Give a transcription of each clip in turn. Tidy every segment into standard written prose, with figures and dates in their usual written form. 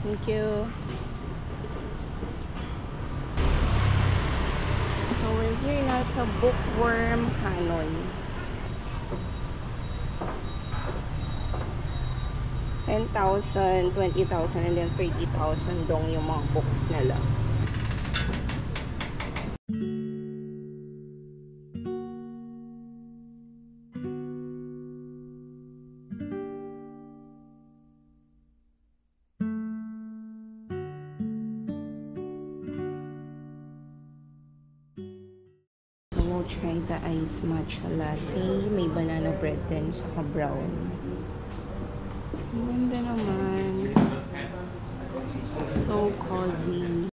Thank you. So we're here na sa Bookworm, Hanoi. 10,000, 20,000, and then 30,000 dong yung mga books nila. We'll try the iced matcha latte. May banana bread din, saka brown. Ang ganda naman. So cozy.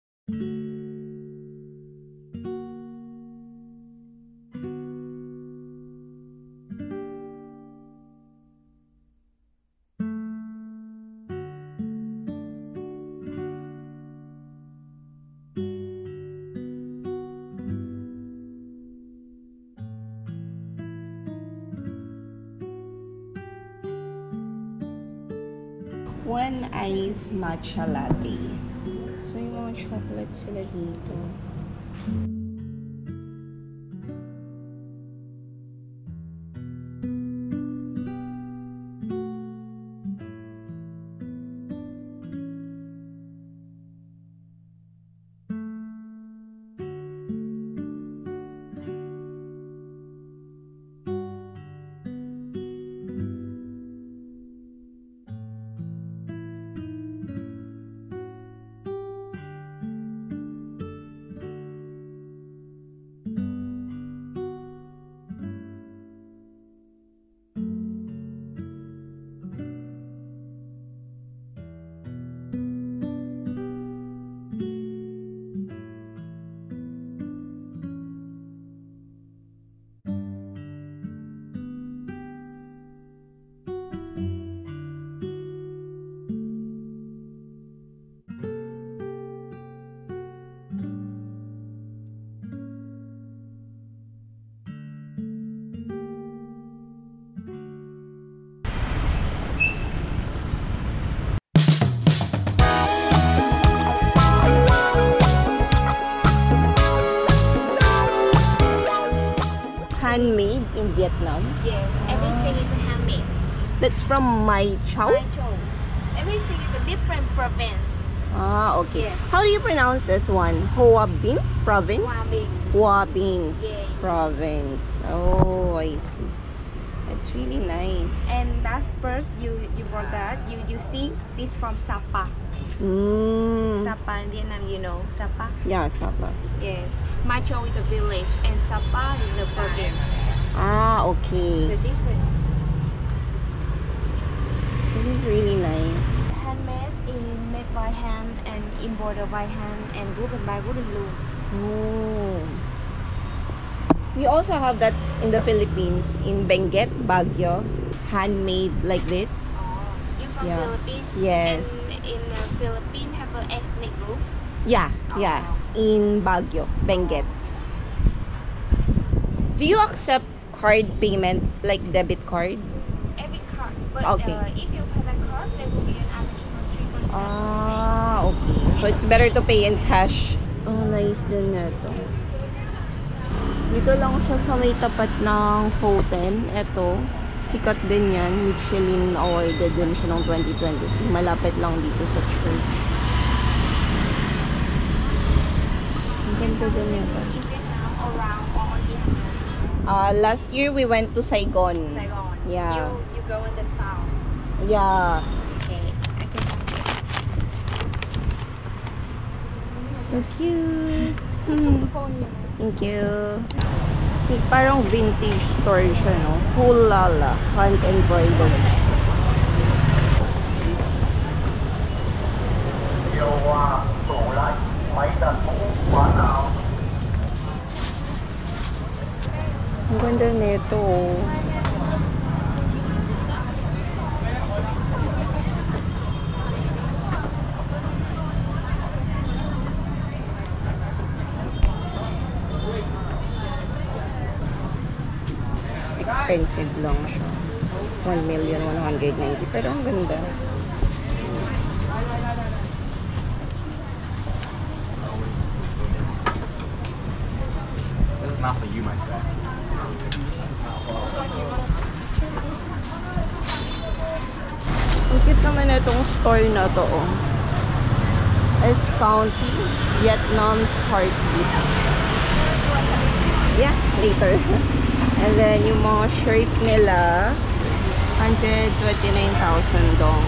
One iced matcha latte. So, yung mga chocolate sila dito. Handmade in Vietnam. Yes, everything is handmade. That's from Mai Chau. Mai Chau. Everything is a different province. Ah, okay. Yes. How do you pronounce this one? Hoa Binh province? Hoa Binh. Hoa Binh Yeah. province. Oh, I see. It's really nice. And that's first you forgot. You see this from Sapa. Sapa in Vietnam, you know Sapa. Yeah, Sapa. Yes. Mai Chau is a village and Sapa is a province. Ah, okay. The difference. This is really nice. Handmade is made by hand and embroidered by hand and woven by wooden loom. Oh. We also have that in the Philippines, in Benguet, Baguio. Handmade like this. You from Yeah. Philippines? Yes. And in the Philippines have an ethnic group. Yeah, yeah. In Baguio, Benguet. Do you accept card payment like debit card? Every card. But Okay. if you have a card, there will be an additional 3%. Ah, okay. So it's better to pay in cash. Oh, nice din neto. Dito lang siya sa may tapat ng Fountain. Ito, sikat din yan. Michelin awarded din siya noong 2020. Malapit lang dito sa church. Ang ganda din ito. Last year we went to Saigon. Saigon. Yeah. You go in the south. Yeah. Okay. I can So cute. Thank you. Parang vintage store siya, no? Hulala. Hand embroidered. Ang ganda nito. Expensive lang siya. 1,190,000. Pero ang ganda. This is not for you, my friend. Ang cute naman na itong store na to, oh. S County, Vietnam's Heartbeat. Yeah, later. And then, yung mga shirt nila, 129,000 dong.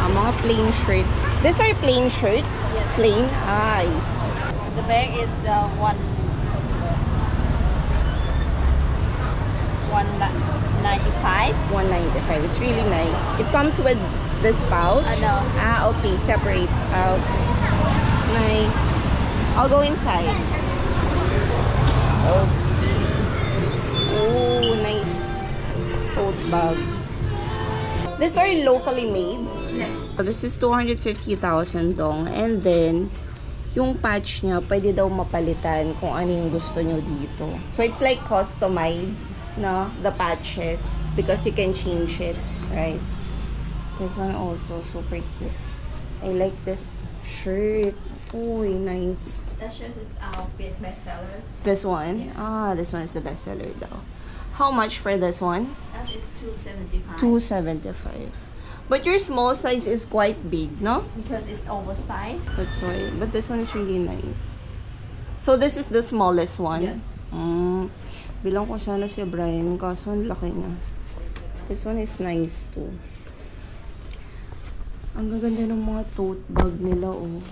Ang mga plain shirt. These are plain shirts? Yes. Plain? Ah, I see. The bag is 195. 195. It's really nice. It comes with this pouch? No. Ah, okay. Separate pouch. It's nice. I'll go inside. Okay. Oh, nice tote bag. These are locally made. Yes. So this is 250,000 dong. And then, yung patch niya, pwede daw mapalitan kung ano yung gusto nyo dito. So it's like customized, no? The patches. Because you can change it, right? This one also super cute. I like this shirt. Oh, nice. That shirt is our best sellers. This one? Yeah. Ah, this one is the best seller though. How much for this one? That is 275. 275. But your small size is quite big, no? Because it's oversized. That's why. But this one is really nice. So this is the smallest one? Yes. Bilang ko sana si Brian, kaso ang laki niya. This one is nice too. Ang gaganda ng mga tote bag nila, oh.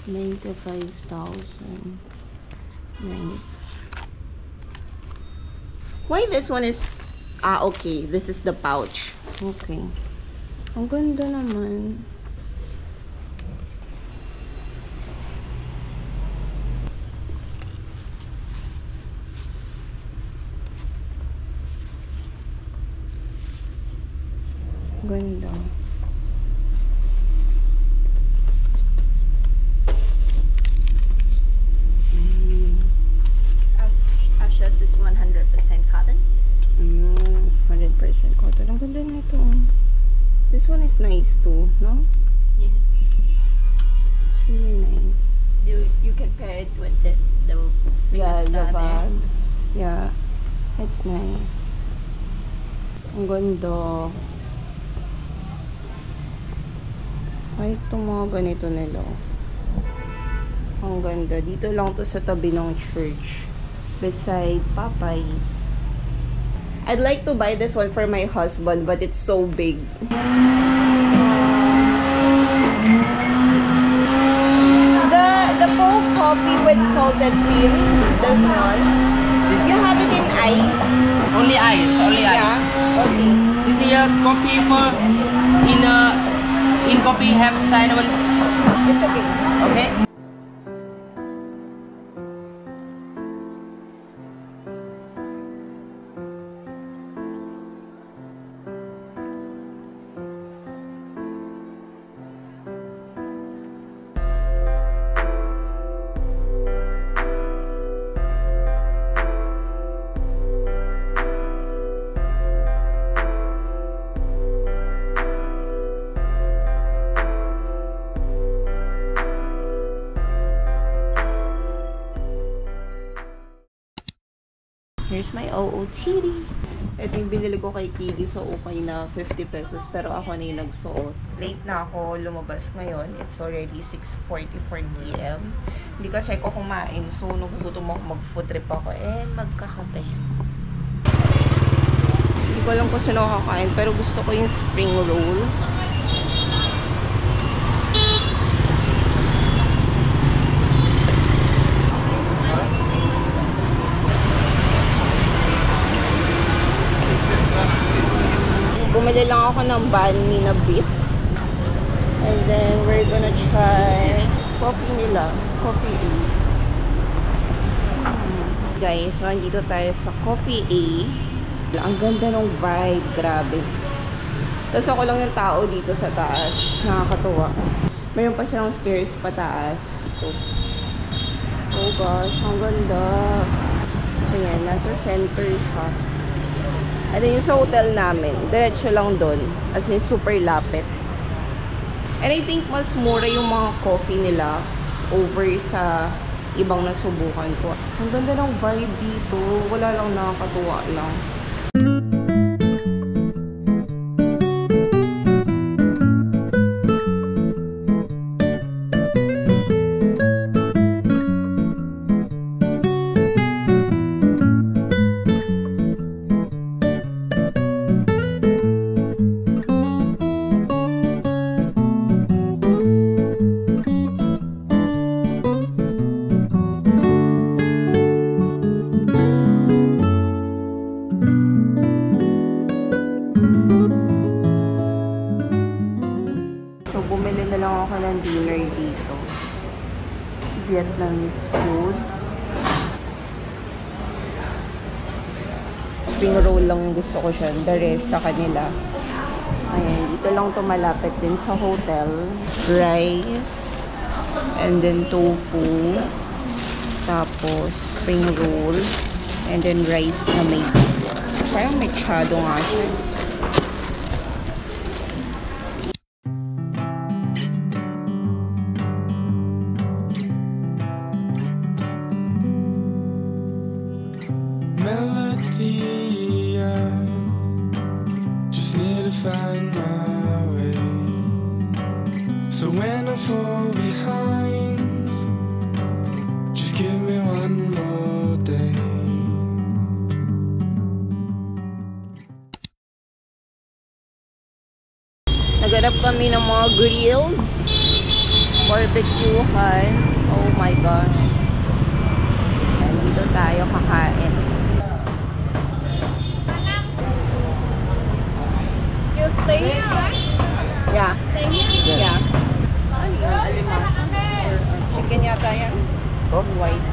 95,000. Nice. Why this one is... Ah, okay. This is the pouch. Okay. Ang ganda naman. Ganda. Our shirt is 100% cotton. 100% cotton. Ang ganda na ito. This one is nice too, no? Yeah. It's really nice. You can pair it with the Yeah, the star bag. there. Yeah. It's nice. Ang ganda. Ay, itong mga ganito nila. Ang ganda. Dito lang to sa tabi ng church. Beside Popeyes. I'd like to buy this one for my husband, but it's so big. The Coke coffee with salted cream. This one. You have it in ice. Only ice, only ice. Yeah. Okay. This is a coffee for in coffee have cinnamon. It's okay. Okay. Here's my OOTD. Ito yung binili ko kay Kiddy sa ukay na 50 pesos. Pero ako na yung nagsuot. Late na ako lumabas ngayon. It's already 6:44 p.m. Hindi kasi ako kumain. So, nagugutom ako, mag-food trip ako and magkakape. Hindi ko alam kung sino kakain. Pero gusto ko yung spring rolls. Bumili lang ako ng banh mi na beef. And then, we're gonna try coffee nila. Coffee A. Guys, so, andito tayo sa Coffee A. Ang ganda ng vibe. Grabe. Tapos ako lang yung tao dito sa taas. Nakakatuwa. Mayroon pa silang stairs pataas. Ito. Oh gosh, ang ganda. So yan, nasa center siya. At yung sa hotel namin, diretso lang doon. As in, super lapit. And I think mas mura yung mga coffee nila over sa ibang nasubukan ko. Ang ganda ng vibe dito. Wala lang, nakakatuwa lang. So, bumili na lang ako ng dinner dito. Vietnamese food. Spring roll lang gusto ko siya. The rest sa kanila. Ayan, dito lang malapit din sa hotel. Rice. And then tofu. Tapos spring roll. And then rice na may beef. Parang mechado nga siya. Melody, I just need to find my way. So when I fall behind, just give me one more day. Naghanap kami ng mga grilled barbecuehan. Oh my gosh. Dito tayo kakain. You stay here, right? Yeah. Stay here. Yeah. Ano yun? Alimango? Chicken yata yan? White.